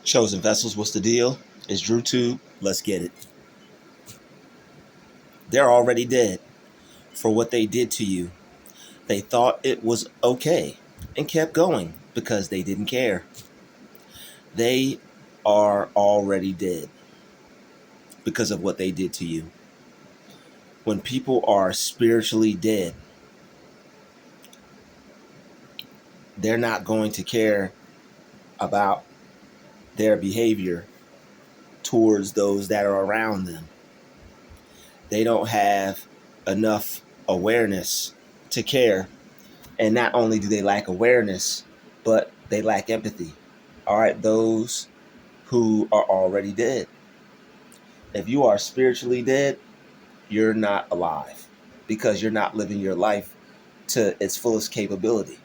Chosen vessels, what's the deal? It's Druuill. Let's get it. They're already dead for what they did to you. They thought it was okay and kept going because they didn't care. They are already dead because of what they did to you. When people are spiritually dead, they're not going to care about their behavior towards those that are around them. They don't have enough awareness to care. And not only do they lack awareness, but they lack empathy. All right, those who are already dead. If you are spiritually dead, you're not alive because you're not living your life to its fullest capability.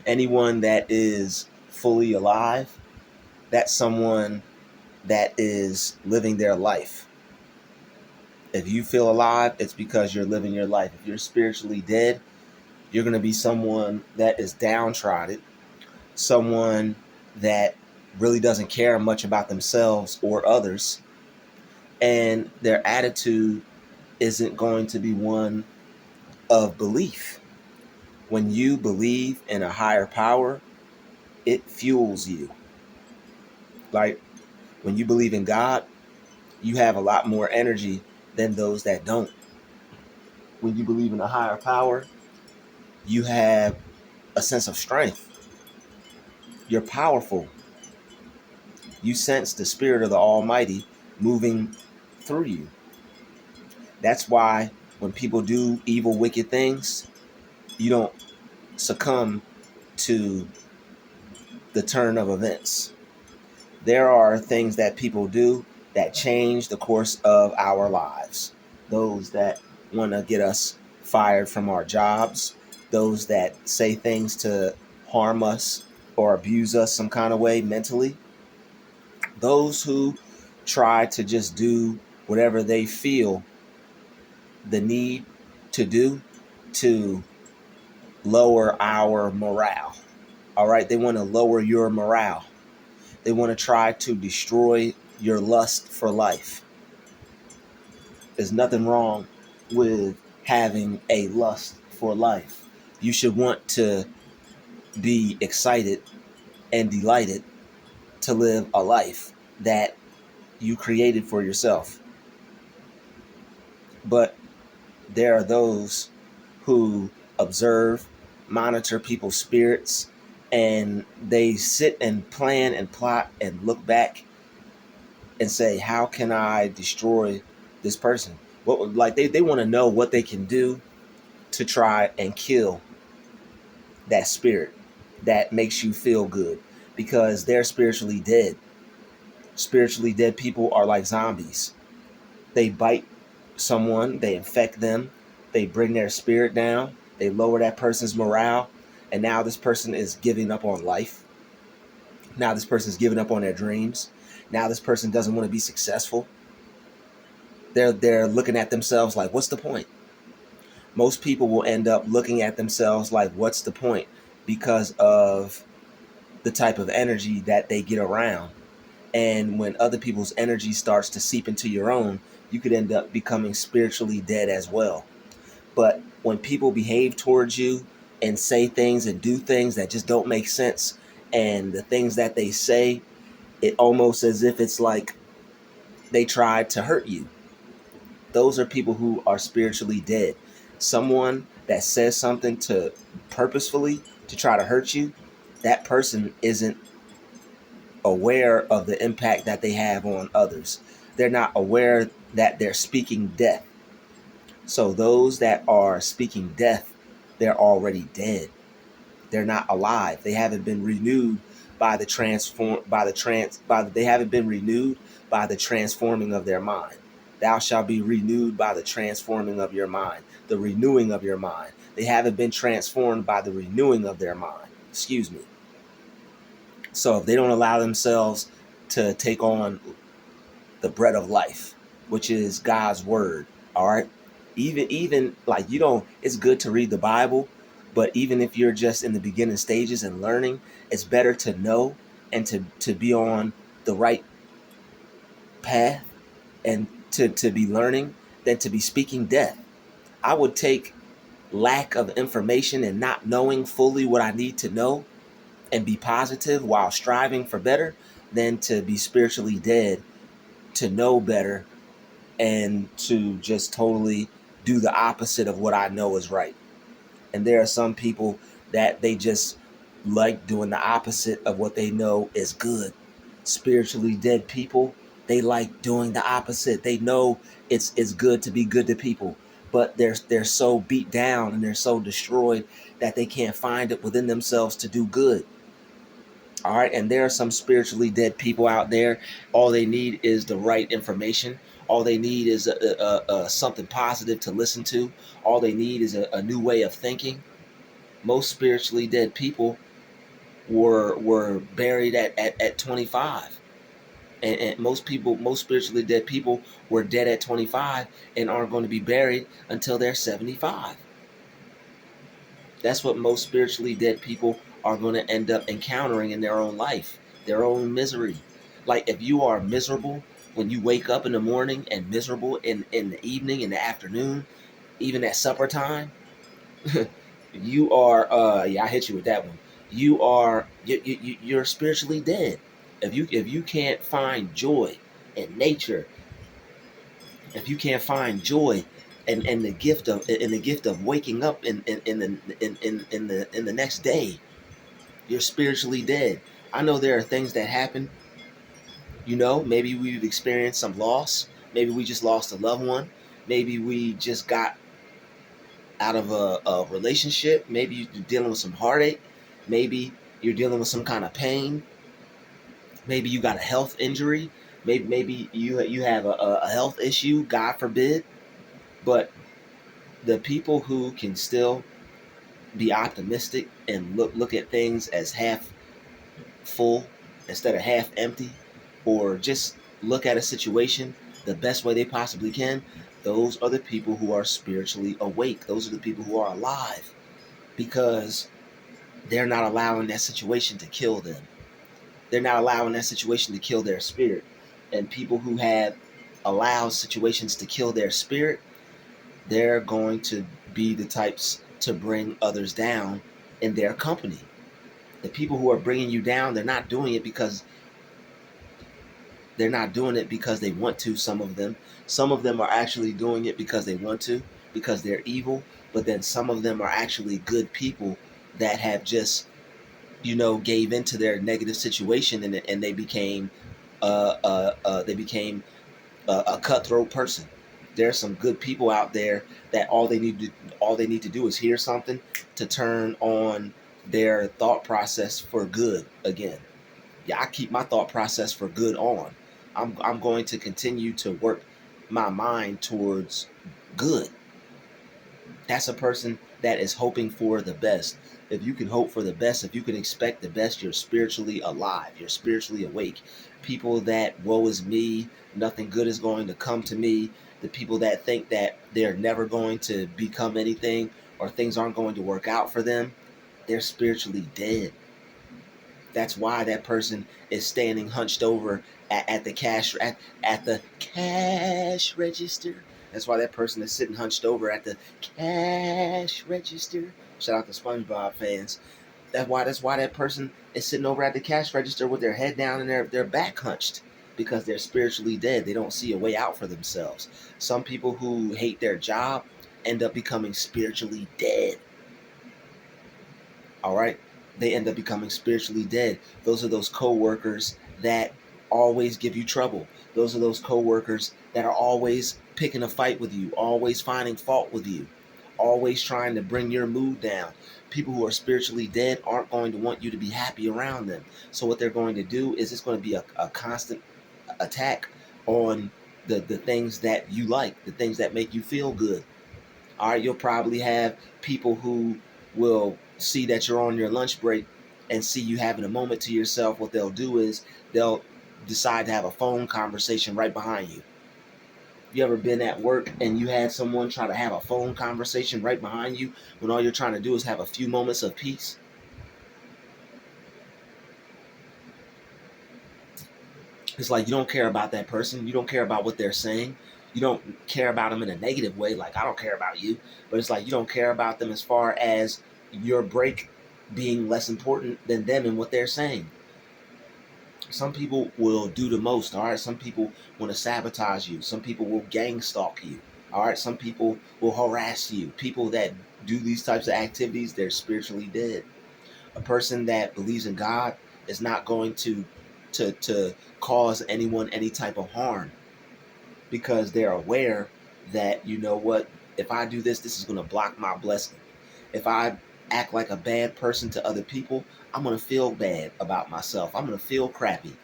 Anyone that is fully alive, that's someone that is living their life. If you feel alive, it's because you're living your life. If you're spiritually dead, you're going to be someone that is downtrodden, someone that really doesn't care much about themselves or others, and their attitude isn't going to be one of belief. When you believe in a higher power, it fuels you. Like when you believe in God, you have a lot more energy than those that don't. When you believe in a higher power, you have a sense of strength. You're powerful. You sense the spirit of the Almighty moving through you. That's why when people do evil, wicked things, you don't succumb to the turn of events. There are things that people do that change the course of our lives. Those that want to get us fired from our jobs, those that say things to harm us or abuse us some kind of way mentally, those who try to just do whatever they feel the need to do to lower our morale. All right, they want to lower your morale. They want to try to destroy your lust for life. There's nothing wrong with having a lust for life. You should want to be excited and delighted to live a life that you created for yourself. But there are those who observe, monitor people's spirits, and they sit and plan and plot and look back and say, how can I destroy this person? What, like they want to know what they can do to try and kill that spirit that makes you feel good, because they're spiritually dead. Spiritually dead people are like zombies. They bite someone, they infect them, they bring their spirit down, they lower that person's morale, and now this person is giving up on life. Now this person is giving up on their dreams. Now this person doesn't want to be successful. They're looking at themselves like, what's the point? Most people will end up looking at themselves like, what's the point? Because of the type of energy that they get around. And when other people's energy starts to seep into your own, you could end up becoming spiritually dead as well. But when people behave towards you and say things and do things that just don't make sense, and the things that they say, it almost as if it's like they tried to hurt you. Those are people who are spiritually dead. Someone that says something to purposefully to try to hurt you, that person isn't aware of the impact that they have on others. They're not aware that they're speaking death. So those that are speaking death, they're already dead. They're not alive. They haven't been renewed by the they haven't been renewed by the transforming of their mind. Thou shalt be renewed by the transforming of your mind, the renewing of your mind. They haven't been transformed by the renewing of their mind. Excuse me. So if they don't allow themselves to take on the bread of life, which is God's word, all right? Even like you don't, it's good to read the Bible, but even if you're just in the beginning stages and learning, it's better to know and to be on the right path and to be learning than to be speaking death. I would take lack of information and not knowing fully what I need to know and be positive while striving for better than to be spiritually dead, to know better and to just totally do the opposite of what I know is right. And there are some people that they just like doing the opposite of what they know is good. Spiritually dead people, they like doing the opposite. They know it's good to be good to people, but they're so beat down and they're so destroyed that they can't find it within themselves to do good. All right, and there are some spiritually dead people out there. All they need is the right information. All they need is something positive to listen to. All they need is a new way of thinking. Most spiritually dead people were buried at 25. And most spiritually dead people were dead at 25 and aren't going to be buried until they're 75. That's what most spiritually dead people are going to end up encountering in their own life, their own misery. Like if you are miserable when you wake up in the morning and miserable in the evening, in the afternoon, even at supper time, you are yeah, I hit you with that one. You're spiritually dead. If you can't find joy in nature, if you can't find joy and the gift of waking up in the next day, you're spiritually dead. I know there are things that happen. Maybe we've experienced some loss. Maybe we just lost a loved one. Maybe we just got out of a relationship. Maybe you're dealing with some heartache. Maybe you're dealing with some kind of pain. Maybe you got a health injury. Maybe you have a health issue, God forbid. But the people who can still be optimistic and look at things as half full instead of half empty, or just look at a situation the best way they possibly can, those are the people who are spiritually awake. Those are the people who are alive because they're not allowing that situation to kill them. They're not allowing that situation to kill their spirit. And people who have allowed situations to kill their spirit, they're going to be the types to bring others down in their company. The people who are bringing you down, they're not doing it because they want to. Some of them are actually doing it because they want to, because they're evil. But then some of them are actually good people that have just gave into their negative situation, and they became a cutthroat person. There's some good people out there that all they need to do is hear something to turn on their thought process for good again. Yeah, I keep my thought process for good on. I'm going to continue to work my mind towards good. That's a person that is hoping for the best. If you can hope for the best, if you can expect the best, you're spiritually alive. You're spiritually awake. People that, woe is me, nothing good is going to come to me. The people that think that they're never going to become anything or things aren't going to work out for them, they're spiritually dead. That's why that person is standing hunched over at the cash register. That's why that person is sitting hunched over at the cash register. Shout out to SpongeBob fans. That's why that person is sitting over at the cash register with their head down and their back hunched, because they're spiritually dead. They don't see a way out for themselves. Some people who hate their job end up becoming spiritually dead. All right, they end up becoming spiritually dead. Those are those co-workers that always give you trouble. Those are those co-workers that are always picking a fight with you, always finding fault with you, always trying to bring your mood down. People who are spiritually dead aren't going to want you to be happy around them. So what they're going to do is it's going to be a constant attack on the things that you like, the things that make you feel good. All right, you'll probably have people who will see that you're on your lunch break and see you having a moment to yourself. What they'll do is they'll decide to have a phone conversation right behind you. You ever been at work and you had someone try to have a phone conversation right behind you when all you're trying to do is have a few moments of peace? It's like you don't care about that person. You don't care about what they're saying. You don't care about them in a negative way, like I don't care about you. But it's like you don't care about them as far as your break being less important than them and what they're saying. Some people will do the most, all right? Some people want to sabotage you. Some people will gang stalk you, all right? Some people will harass you. People that do these types of activities, they're spiritually dead. A person that believes in God is not going to cause anyone any type of harm, because they're aware that, you know what, if I do this, this is going to block my blessing. If I act like a bad person to other people, I'm going to feel bad about myself. I'm going to feel crappy.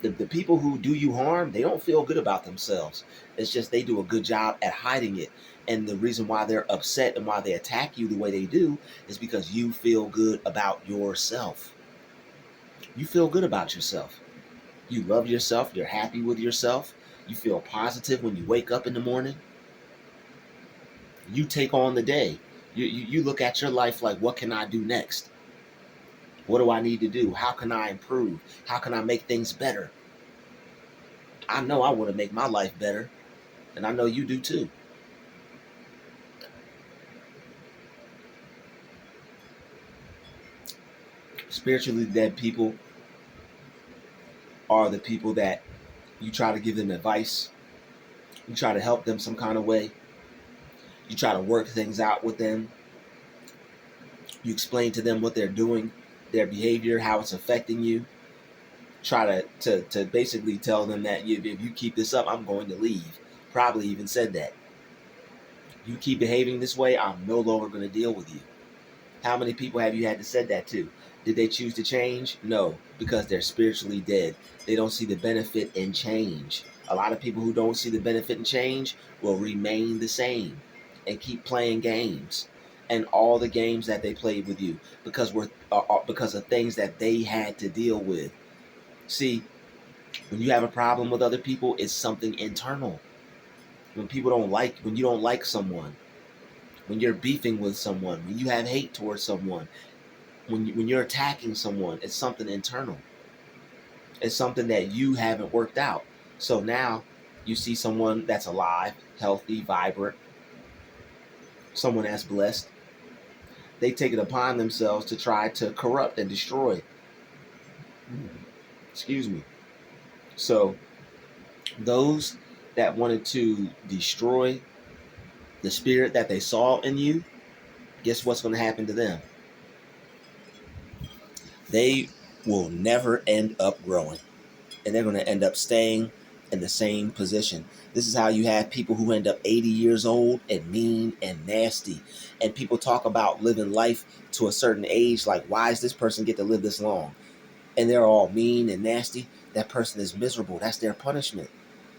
The people who do you harm, they don't feel good about themselves. It's just they do a good job at hiding it. And the reason why they're upset and why they attack you the way they do is because you feel good about yourself. You feel good about yourself. You love yourself. You're happy with yourself. You feel positive when you wake up in the morning. You take on the day. You look at your life like, what can I do next? What do I need to do? How can I improve? How can I make things better? I know I want to make my life better, and I know you do too. Spiritually dead people are the people that you try to give them advice, you try to help them some kind of way, you try to work things out with them, you explain to them what they're doing, their behavior, how it's affecting you. Try to basically tell them that if you keep this up, I'm going to leave. Probably even said that. You keep behaving this way, I'm no longer going to deal with you. How many people have you had to said that to? Did they choose to change? No, because they're spiritually dead. They don't see the benefit in change. A lot of people who don't see the benefit in change will remain the same and keep playing games, and all the games that they played with you because of things that they had to deal with. See, when you have a problem with other people, it's something internal. When you don't like someone, when you're beefing with someone, when you have hate towards someone, when you're attacking someone, it's something internal. It's something that you haven't worked out. So now you see someone that's alive, healthy, vibrant, someone that's blessed. They take it upon themselves to try to corrupt and destroy. Excuse me. So those that wanted to destroy the spirit that they saw in you, guess what's going to happen to them? They will never end up growing, and they're going to end up staying in the same position. This is how you have people who end up 80 years old and mean and nasty. And people talk about living life to a certain age, like, why does this person get to live this long? And they're all mean and nasty. That person is miserable. That's their punishment.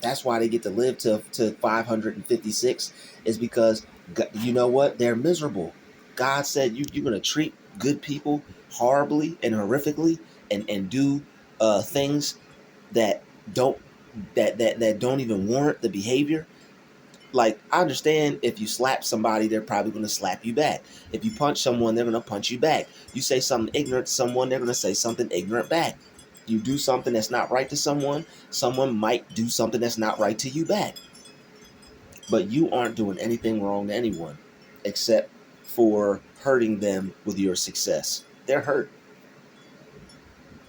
That's why they get to live to 556, is because, you know what? They're miserable. God said you're going to treat good people horribly and horrifically, and do things that don't that don't even warrant the behavior. Like, I understand if you slap somebody, they're probably going to slap you back. If you punch someone, they're going to punch you back. You say something ignorant to someone, they're going to say something ignorant back. You do something that's not right to someone, someone might do something that's not right to you back. But you aren't doing anything wrong to anyone except for hurting them with your success. They're hurt.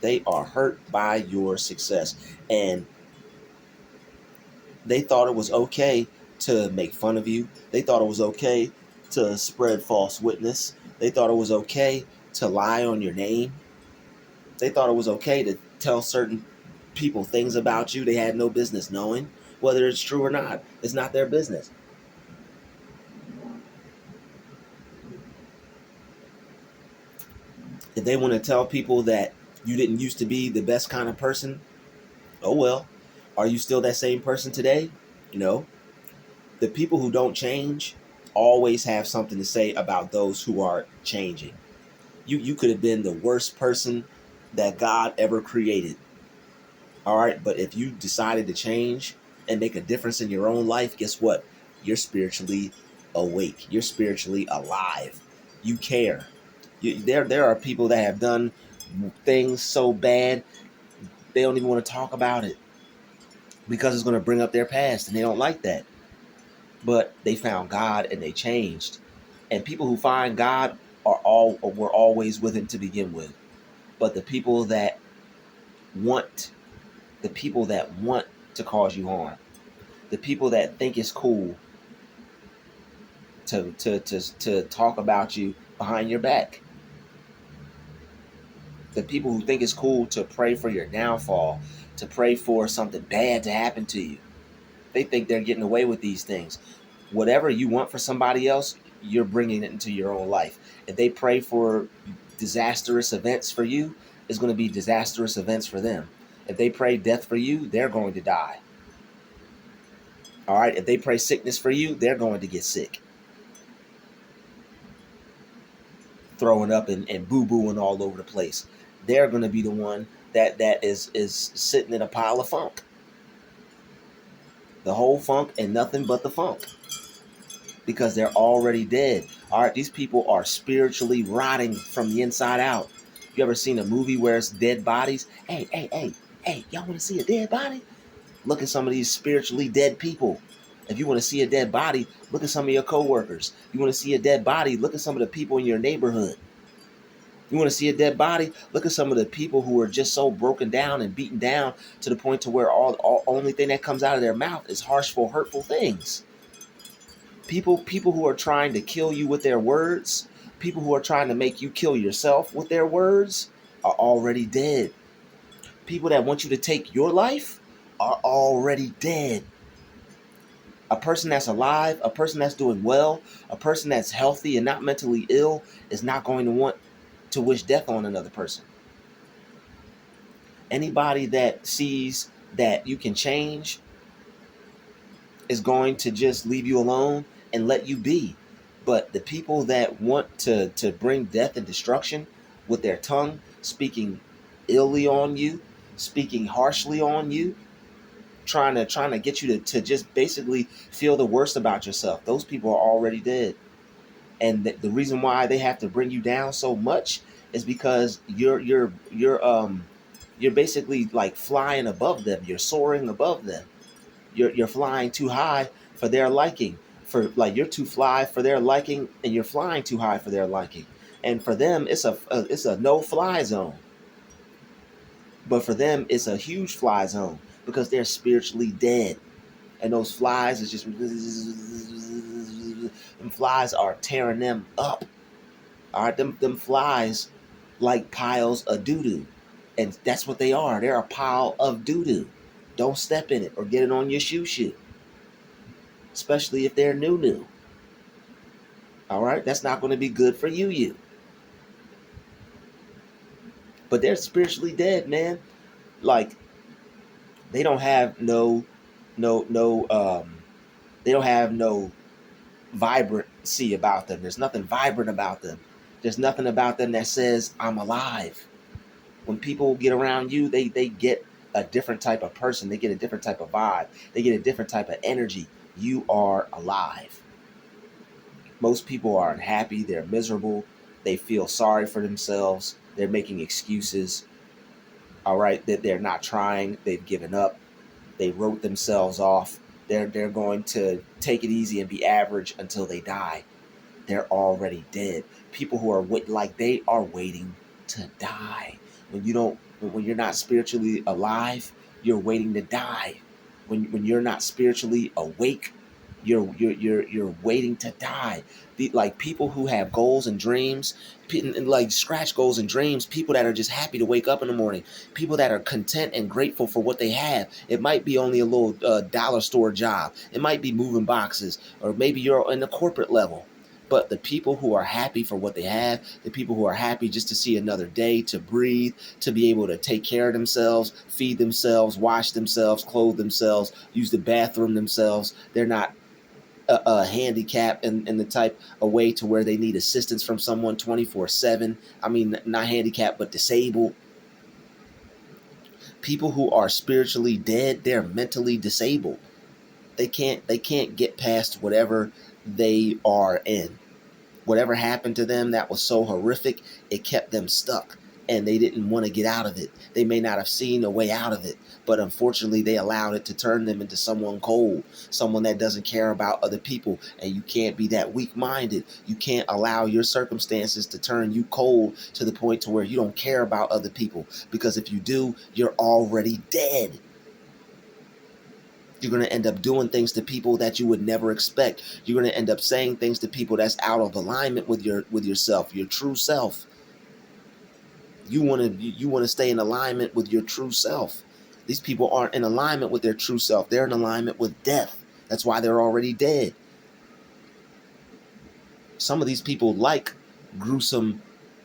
They are hurt by your success. And they thought it was okay to make fun of you. They thought it was okay to spread false witness. They thought it was okay to lie on your name. They thought it was okay to tell certain people things about you they had no business knowing. Whether it's true or not, it's not their business. If they want to tell people that you didn't used to be the best kind of person, oh well. Are you still that same person today? No. The people who don't change always have something to say about those who are changing. You could have been the worst person that God ever created. All right, but if you decided to change and make a difference in your own life, guess what? You're spiritually awake. You're spiritually alive. You care. There are people that have done things so bad they don't even want to talk about it. because it's going to bring up their past, and they don't like that. But they found God and they changed. And people who find God were always with him to begin with. But the people that want to cause you harm, the people that think it's cool to talk about you behind your back, the people who think it's cool to pray for your downfall, to pray for something bad to happen to you, they think they're getting away with these things. Whatever you want for somebody else, you're bringing it into your own life. If they pray for disastrous events for you, it's going to be disastrous events for them. If they pray death for you, they're going to die. All right. If they pray sickness for you, they're going to get sick. Throwing up and boo-booing all over the place. They're going to be the one that is sitting in a pile of funk. The whole funk and nothing but the funk. Because they're already dead. All right, these people are spiritually rotting from the inside out. You ever seen a movie where it's dead bodies? Hey, y'all want to see a dead body? Look at some of these spiritually dead people. If you want to see a dead body, look at some of your coworkers. You want to see a dead body, look at some of the people in your neighborhood. You want to see a dead body, look at some of the people who are just so broken down and beaten down to the point to where all only thing that comes out of their mouth is harshful, hurtful things. People who are trying to kill you with their words, people who are trying to make you kill yourself with their words are already dead. People that want you to take your life are already dead. A person that's alive, a person that's doing well, a person that's healthy and not mentally ill is not going to want to wish death on another person. Anybody that sees that you can change is going to just leave you alone and let you be. But the people that want to bring death and destruction with their tongue, speaking illy on you, speaking harshly on you, trying to get you to just basically feel the worst about yourself, those people are already dead. And the reason why they have to bring you down so much is because you're basically like flying above them. You're soaring above them. You're flying too high for their liking. For like you're too fly for their liking, and you're flying too high for their liking. And for them, it's a no fly zone. But for them, it's a huge fly zone because they're spiritually dead. And those flies is just them flies are tearing them up. All right, them flies like piles of doo-doo. And that's what they are. They're a pile of doo-doo. Don't step in it or get it on your shoe. Especially if they're new. All right, that's not going to be good for you. But they're spiritually dead, man. Like they don't have no they don't have no vibrancy about them. There's nothing vibrant about them. There's nothing about them that says I'm alive. When people get around you, they get a different type of person. They get a different type of vibe. They get a different type of energy. You are alive. Most people are unhappy. They're miserable. They feel sorry for themselves. They're making excuses. All right, that they're not trying. They've given up. They wrote themselves off. They're going to take it easy and be average until they die. They're already dead. People who are like they are waiting to die. When you're not spiritually alive, you're waiting to die. When you're not spiritually awake, you're waiting to die. Like people who have goals and dreams, and like scratch goals and dreams, people that are just happy to wake up in the morning, people that are content and grateful for what they have. It might be only a little dollar store job. It might be moving boxes, or maybe you're in the corporate level. But the people who are happy for what they have, the people who are happy just to see another day, to breathe, to be able to take care of themselves, feed themselves, wash themselves, clothe themselves, use the bathroom themselves, they're not a handicap in the type of way to where they need assistance from someone 24/7. I mean, not handicapped, but disabled. People who are spiritually dead, they're mentally disabled. They can't get past whatever they are in. Whatever happened to them that was so horrific, it kept them stuck. and they didn't want to get out of it. They may not have seen a way out of it, but unfortunately they allowed it to turn them into someone cold, someone that doesn't care about other people. And you can't be that weak-minded. You can't allow your circumstances to turn you cold to the point to where you don't care about other people, because if you do, you're already dead. You're going to end up doing things to people that you would never expect. You're going to end up saying things to people that's out of alignment with yourself, your true self. You want to stay in alignment with your true self. These people aren't in alignment with their true self. They're in alignment with death. That's why they're already dead. Some of these people like gruesome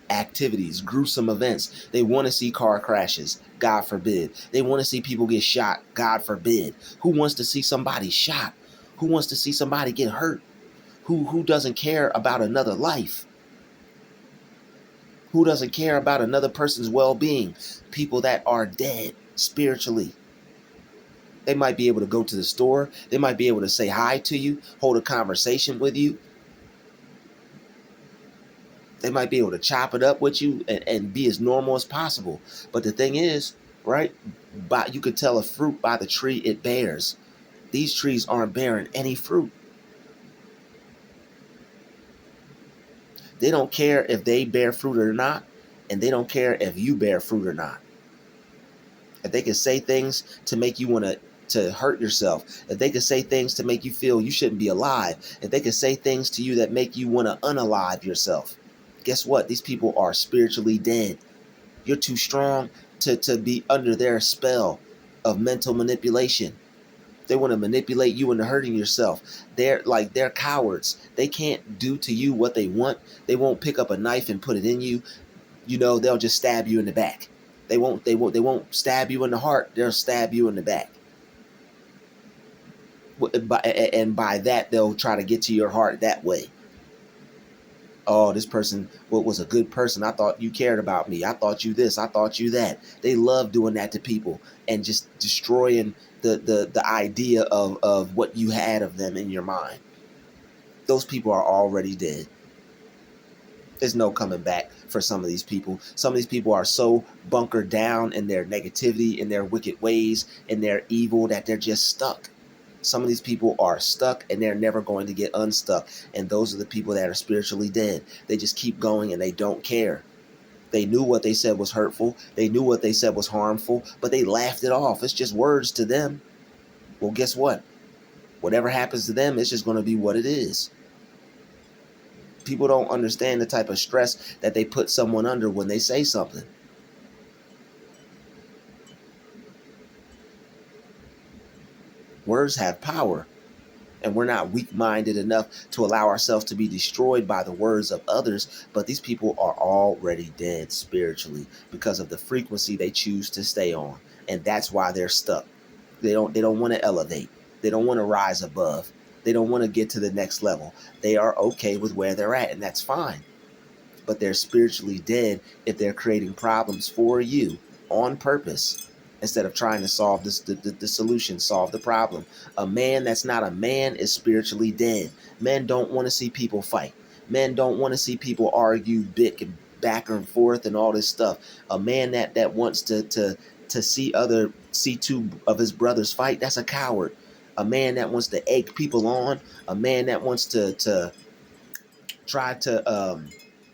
activities, gruesome events. They want to see car crashes, God forbid. They want to see people get shot, God forbid. Who wants to see somebody shot? Who wants to see somebody get hurt? Who doesn't care about another life? Who doesn't care about another person's well-being? People that are dead spiritually. They might be able to go to the store. They might be able to say hi to you, hold a conversation with you. They might be able to chop it up with you and be as normal as possible. But the thing is, right, you could tell a fruit by the tree it bears. These trees aren't bearing any fruit. They don't care if they bear fruit or not, and they don't care if you bear fruit or not. If they can say things to make you want to hurt yourself, if they can say things to make you feel you shouldn't be alive, if they can say things to you that make you want to unalive yourself, guess what? These people are spiritually dead. You're too strong to be under their spell of mental manipulation. They want to manipulate you into hurting yourself. They're cowards. They can't do to you what they want. They won't pick up a knife and put it in you. They'll just stab you in the back. They won't stab you in the heart. They'll stab you in the back. And by that, they'll try to get to your heart that way. Oh, this person was a good person. I thought you cared about me. I thought you this. I thought you that. They love doing that to people and just destroying the idea of what you had of them in your mind. Those people are already dead. There's no coming back for some of these people. Some of these people are so bunkered down in their negativity, in their wicked ways, in their evil, that they're just stuck. Some of these people are stuck and they're never going to get unstuck. And those are the people that are spiritually dead. They just keep going and they don't care. They knew what they said was hurtful. They knew what they said was harmful, but they laughed it off. It's just words to them. Well, guess what? Whatever happens to them, it's just going to be what it is. People don't understand the type of stress that they put someone under when they say something. Words have power, and we're not weak-minded enough to allow ourselves to be destroyed by the words of others. But these people are already dead spiritually because of the frequency they choose to stay on, and that's why they're stuck. They don't want to elevate. They don't want to rise above. They don't want to get to the next level. They are okay with where they're at, and that's fine. But they're spiritually dead if they're creating problems for you on purpose instead of trying to solve the solution, solve the problem. A man that's not a man is spiritually dead. Men don't want to see people fight. Men don't want to see people argue, bick, and back and forth and all this stuff. A man that wants to see two of his brothers fight, that's a coward. A man that wants to egg people on, a man that wants to try to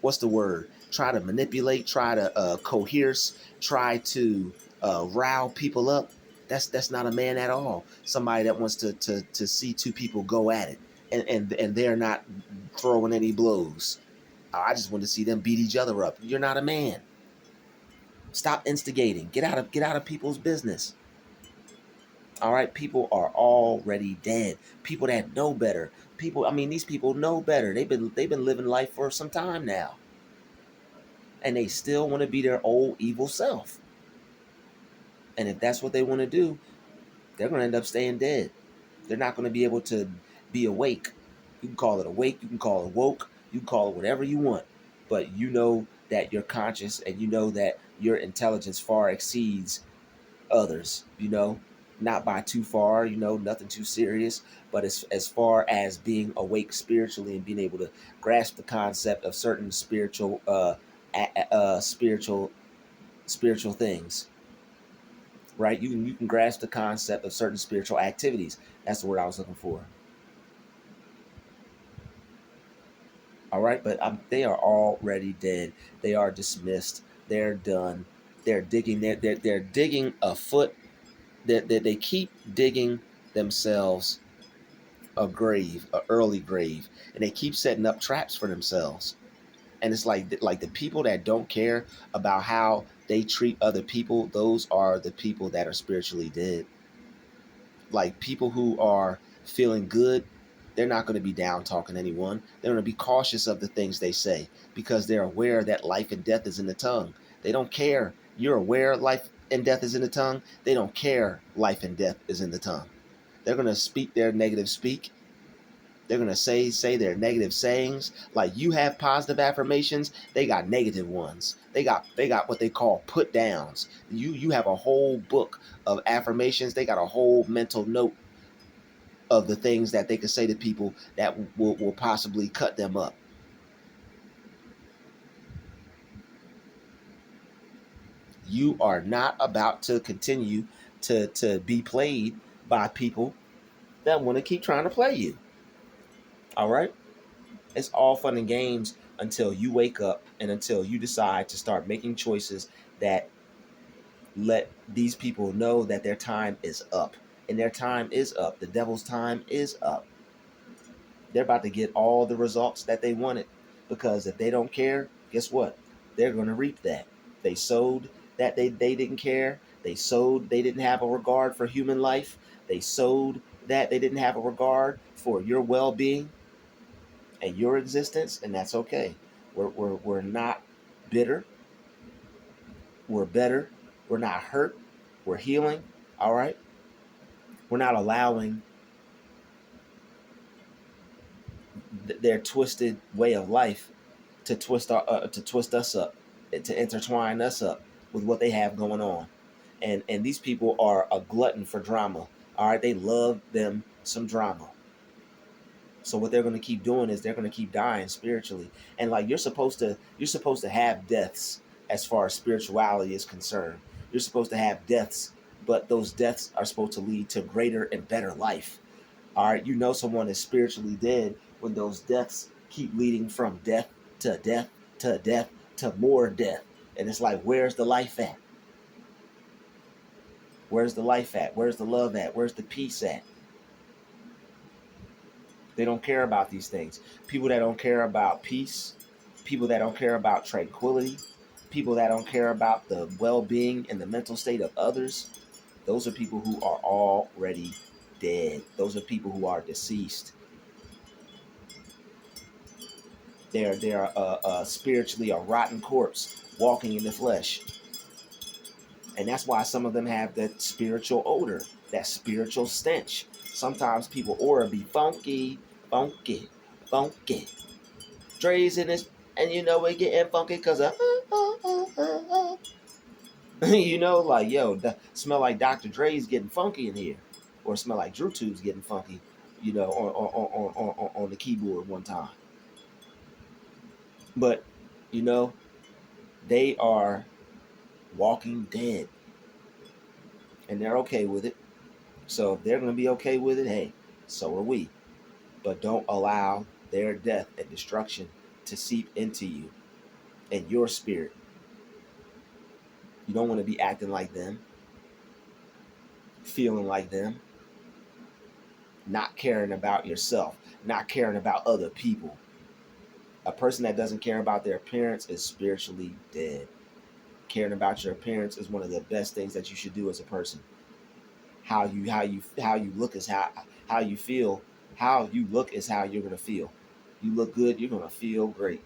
what's the word? Try to manipulate, try to coerce, try to rile people up. That's not a man at all. Somebody that wants to see two people go at it, and they're not throwing any blows. I just want to see them beat each other up. You're not a man. Stop instigating. Get out of people's business. All right, people are already dead. People that know better. These people know better. They've been living life for some time now, and they still want to be their old evil self. And if that's what they want to do, they're going to end up staying dead. They're not going to be able to be awake. You can call it awake. You can call it woke. You can call it whatever you want. But you know that you're conscious, and you know that your intelligence far exceeds others, not by too far, nothing too serious, but as far as being awake spiritually and being able to grasp the concept of certain spiritual spiritual things, right? You can grasp the concept of certain spiritual activities. That's the word I was looking for. All right, but they are already dead. They are dismissed. They're done. They're digging. They're digging a foot. They keep digging themselves a grave, a early grave, and they keep setting up traps for themselves. And it's like the people that don't care about how they treat other people, those are the people that are spiritually dead. Like people who are feeling good, they're not going to be down talking anyone. They're going to be cautious of the things they say because they're aware that life and death is in the tongue. They don't care. You're aware life and death is in the tongue. They don't care life and death is in the tongue. They're going to speak their negative speak. They're going to say their negative sayings. Like you have positive affirmations, they got negative ones. They got what they call put downs. You have a whole book of affirmations. They got a whole mental note of the things that they could say to people that will possibly cut them up. You are not about to continue to be played by people that want to keep trying to play you. All right? It's all fun and games until you wake up and until you decide to start making choices that let these people know that their time is up. And their time is up. The devil's time is up. They're about to get all the results that they wanted because if they don't care, guess what? They're going to reap that. They sowed that they didn't care. They sowed they didn't have a regard for human life. They sowed that they didn't have a regard for your well-being and your existence, and that's okay. We're not bitter. We're better. We're not hurt. We're healing. All right. We're not allowing their twisted way of life to twist us up, to intertwine us up with what they have going on. And these people are a glutton for drama. All right, they love them some drama. So what they're going to keep doing is they're going to keep dying spiritually. And like you're supposed to have deaths as far as spirituality is concerned. You're supposed to have deaths, but those deaths are supposed to lead to greater and better life. All right, you know someone is spiritually dead when those deaths keep leading from death to death to death to more death. And it's like, where's the life at? Where's the life at? Where's the love at? Where's the peace at? They don't care about these things. People that don't care about peace, people that don't care about tranquility, people that don't care about the well-being and the mental state of others, those are people who are already dead. Those are people who are deceased. They're spiritually a rotten corpse walking in the flesh. And that's why some of them have that spiritual odor, that spiritual stench. Sometimes people aura be funky, funky, funky. Dre's in this, and you know we getting funky because of, you know, like, yo, smell like Dr. Dre's getting funky in here. Or smell like Druuill's getting funky, you know, on the keyboard one time. But, you know, they are walking dead. And they're okay with it. So if they're going to be okay with it, hey, so are we. But don't allow their death and destruction to seep into you and your spirit. You don't want to be acting like them, feeling like them, not caring about yourself, not caring about other people. A person that doesn't care about their appearance is spiritually dead. Caring about your appearance is one of the best things that you should do as a person. How you look is how you feel. How you look is how you're gonna feel. You look good, you're gonna feel great.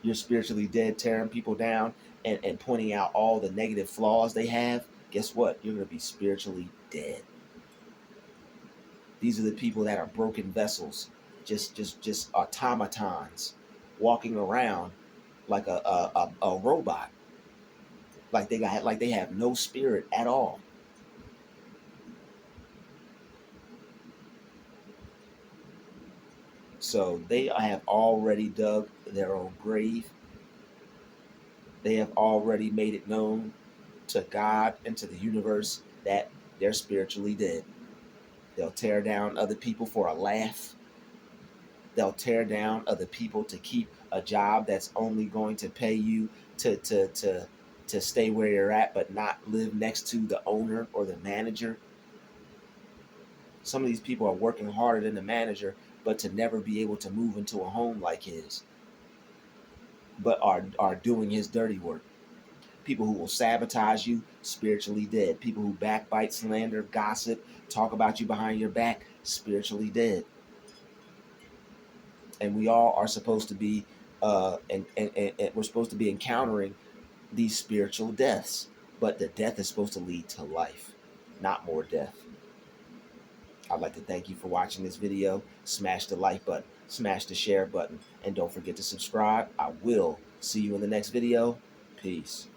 You're spiritually dead, tearing people down and pointing out all the negative flaws they have. Guess what? You're gonna be spiritually dead. These are the people that are broken vessels, just automatons, walking around like a robot, like they have no spirit at all. So they have already dug their own grave. They have already made it known to God and to the universe that they're spiritually dead. They'll tear down other people for a laugh. They'll tear down other people to keep a job that's only going to pay you to stay where you're at, but not live next to the owner or the manager. Some of these people are working harder than the manager, but to never be able to move into a home like his, but are doing his dirty work. People who will sabotage you, spiritually dead. People who backbite, slander, gossip, talk about you behind your back, spiritually dead. And we all are supposed to be, and we're supposed to be encountering these spiritual deaths. But the death is supposed to lead to life, not more death. I'd like to thank you for watching this video. Smash the like button, smash the share button, and don't forget to subscribe. I will see you in the next video. Peace.